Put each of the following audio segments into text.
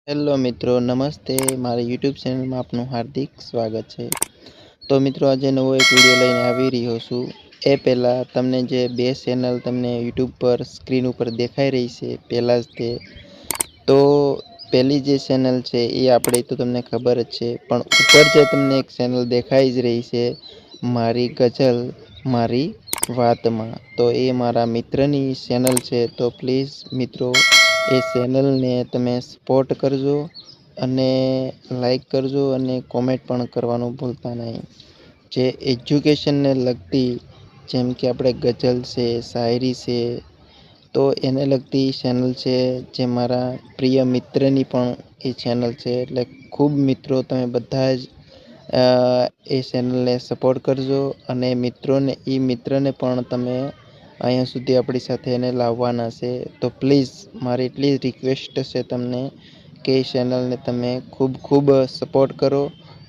Hello મિત્રો, નમસ્તે. મારી યુટ્યુબ ચેનલમાં આપનું હાર્દિક સ્વાગત છે. તો મિત્રો, આજે નવો એક વિડીયો લઈને આવી રહ્યો છું. એ પહેલાં તમને જે બે ચેનલ તમને યુટ્યુબ પર સ્ક્રીન ઉપર દેખાઈ રહી છે, પહેલાં જ તે તો પહેલી જે ચેનલ છે એ આપણે તો તમને ખબર જ છે, પણ ઉપર જે તમને એક ચેનલ દેખાઈ જ રહી છે, મારી ગઝલ મારી વાતમાં, તો એ મારા મિત્રની ચેનલ છે. તો પ્લીઝ મિત્રો, એ ચેનલને તમે સપોર્ટ કરજો અને લાઈક કરજો અને કોમેન્ટ પણ કરવાનું ભૂલતા નહીં. જે એજ્યુકેશનને લગતી, જેમ કે આપણે ગઝલ છે, શાયરી છે, તો એને લગતી ચેનલ છે, જે મારા પ્રિય મિત્રની પણ એ ચેનલ છે. એટલે ખૂબ મિત્રો, તમે બધા જ એ ચેનલને સપોર્ટ કરજો અને મિત્રને પણ તમે અહીંયા સુધી આપણી સાથે એને લાવવાના છે. તો પ્લીઝ મારી એટલી જ રિક્વેસ્ટ છે તમને કે એ ચેનલને તમે ખૂબ ખૂબ સપોર્ટ કરો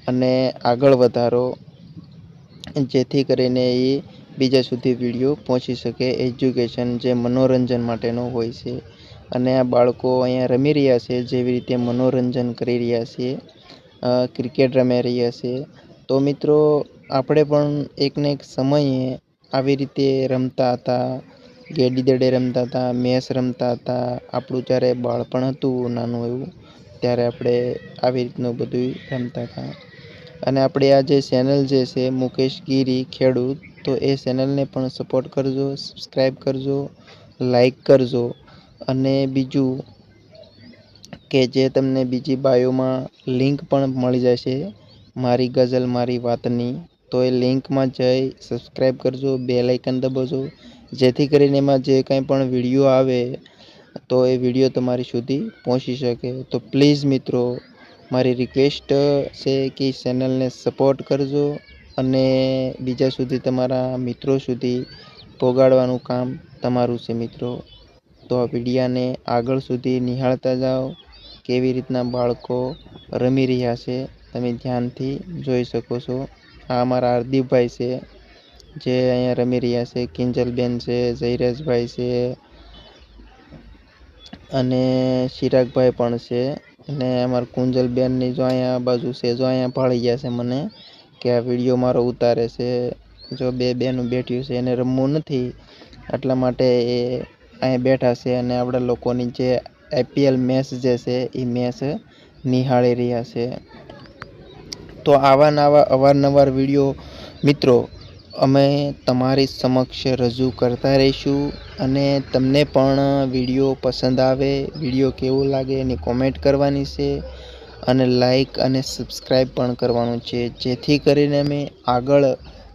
અને આગળ વધારો, જેથી કરીને એ બીજા સુધી વિડીયો પહોંચી શકે. એજ્યુકેશન જે મનોરંજન માટેનો હોય છે, અને આ બાળકો અહીંયા રમી રહ્યા છે, જેવી રીતે મનોરંજન કરી રહ્યા છે, ક્રિકેટ રમી રહ્યા છે. તો મિત્રો, આપણે પણ એકને એક સમયે આવી રીતે રમતા હતા, ગેડી દડે રમતા હતા, મેચ રમતા હતા. આપણું જ્યારે બાળપણ હતું નાનું એવું, ત્યારે આપણે આવી રીતનું બધું રમતા હતા. અને આપણે આ જે ચેનલ જે છે, મુકેશ ગીરી ખેડૂત, તો એ ચેનલને પણ સપોર્ટ કરજો, સબસ્ક્રાઈબ કરજો, લાઈક કરજો. અને બીજું કે જે તમને બીજી બાયોમાં લિંક પણ મળી જશે મારી ગઝલ મારી વાતની, તો એ લિંકમાં જઈ સબસ્ક્રાઈબ કરજો, બેલ આઇકન દબાવજો, જેથી કરીને એમાં જે કંઈ પણ વિડીયો આવે તો એ વિડીયો તમારી સુધી પહોંચી શકે. તો પ્લીઝ મિત્રો, મારી રિક્વેસ્ટ છે કે ચેનલને સપોર્ટ કરજો અને બીજા સુધી, તમારા મિત્રો સુધી પહોંચાડવાનું કામ તમારું છે મિત્રો. તો આ વિડીયાને આગળ સુધી નિહાળતા જાઓ. કેવી રીતના બાળકો રમી રહ્યા છે, તમે ધ્યાનથી જોઈ શકો છો. આ અમારા હાર્દિકભાઈ છે, જે અહીંયા રમી રહ્યા છે. કિંજલબેન છે, જયરાજભાઈ છે અને ચિરાગભાઈ પણ છે. અને અમારા કુંજલબેનની જો અહીંયા બાજુ છે, જો અહીંયા ભાળી ગયા છે મને કે આ વિડીયો મારો ઉતારે છે. જો બે બેનું બેઠ્યું છે, એને રમવું નથી, એટલા માટે એ અહીંયા બેઠા છે અને આપણા લોકોની જે IPL મેચ જે છે એ મેચ નિહાળી રહ્યા છે. તો આવા નવા અવારનવાર વિડીયો મિત્રો અમે તમારી સમક્ષ રજૂ કરતા રહીશું. અને તમને પણ વિડીયો પસંદ આવે, વિડીયો કેવો લાગે એની કોમેન્ટ કરવાની છે, અને લાઈક અને સબસ્ક્રાઈબ પણ કરવાનું છે, જેથી કરીને અમે આગળ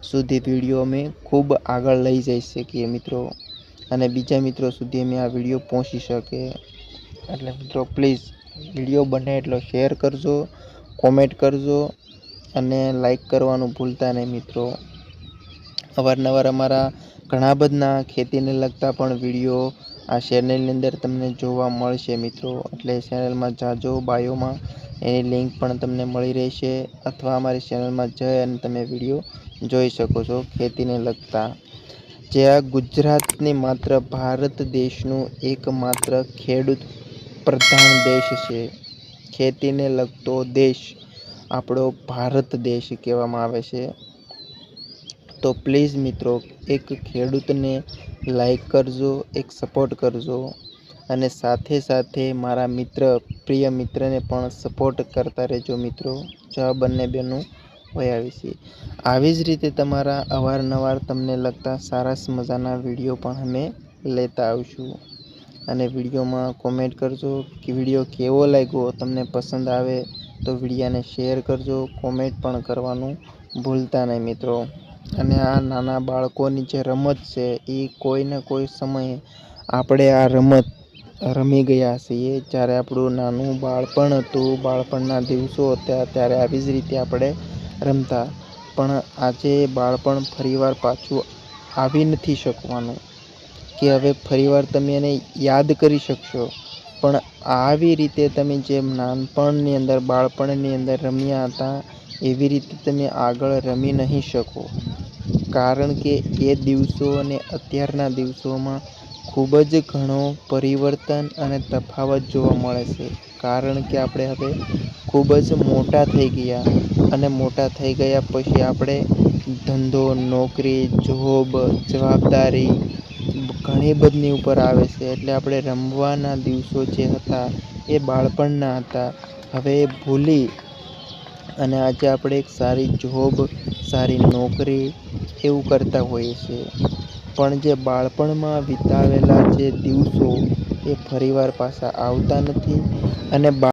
સુધી વિડીયો અમે ખૂબ આગળ લઈ જઈ શકીએ મિત્રો, અને બીજા મિત્રો સુધી અમે આ વિડીયો પહોંચી શકે. એટલે મિત્રો પ્લીઝ, વિડીયો બને એટલો શેર કરજો, કોમેન્ટ કરજો અને લાઈક કરવાનું ભૂલતા નહીં મિત્રો. અવારનવાર અમારા ઘણા બધા ખેતીને લગતા પણ વિડીયો આ ચેનલની અંદર તમને જોવા મળશે મિત્રો. એટલે ચેનલમાં જાજો, બાયોમાં એની લિંક પણ તમને મળી રહેશે, અથવા અમારી ચેનલમાં જઈ અને તમે વિડીયો જોઈ શકો છો ખેતીને લગતા. જે આ ગુજરાતની માત્ર ભારત દેશનું એકમાત્ર ખેડૂત પ્રધાન દેશ છે. ખેતીને લગતો દેશ આપણો ભારત દેશ કહેવામાં આવે છે. તો પ્લીઝ મિત્રો, એક ખેડૂતને લાઈક કરજો, એક સપોર્ટ કરજો, અને સાથે સાથે મારા પ્રિય મિત્રને પણ સપોર્ટ કરતા રહેજો મિત્રો. જો આ બંને બેનું હોય આવી જ રીતે તમારા અવારનવાર તમને લગતા સારા મજાના વિડીયો પણ અમે લેતા આવીશું. અને વિડીયોમાં કોમેન્ટ કરજો કે વિડીયો કેવો લાગ્યો, તમને પસંદ આવે તો વિડીયાને શેર કરજો, કોમેન્ટ પણ કરવાનું ભૂલતા નહીં મિત્રો. અને આ નાના બાળકોની જે રમત છે, એ કોઈને કોઈ સમયે આપણે આ રમત રમી ગયા છીએ. જ્યારે આપણું નાનું બાળપણ હતું, બાળપણના દિવસો હતા, ત્યારે આવી જ રીતે આપણે રમતા. પણ આજે બાળપણ ફરીવાર પાછું આવી નથી શકવાનું, કે હવે ફરીવાર તમે એને યાદ કરી શકશો, પણ આવી રીતે તમે જેમ નાનપણની અંદર, બાળપણની અંદર રમ્યા હતા, એવી રીતે તમે આગળ રમી નહીં શકો. કારણ કે એ દિવસો અને અત્યારના દિવસોમાં ખૂબ જ ઘણો પરિવર્તન અને તફાવત જોવા મળે છે. કારણ કે આપણે હવે ખૂબ જ મોટા થઈ ગયા અને મોટા થઈ ગયા પછી આપણે ધંધો, નોકરી, જોબ, જવાબદારી ઘણી બધી ઉપર આવે છે. એટલે આપણે રમવાના દિવસો જે હતા એ બાળપણના હતા. હવે એ ભૂલી અને આજે આપણે એક સારી જોબ, સારી નોકરી એવું કરતા હોઈએ છીએ. પણ જે બાળપણમાં વિતાવેલા જે દિવસો એ ફરીવાર પાછા આવતા નથી અને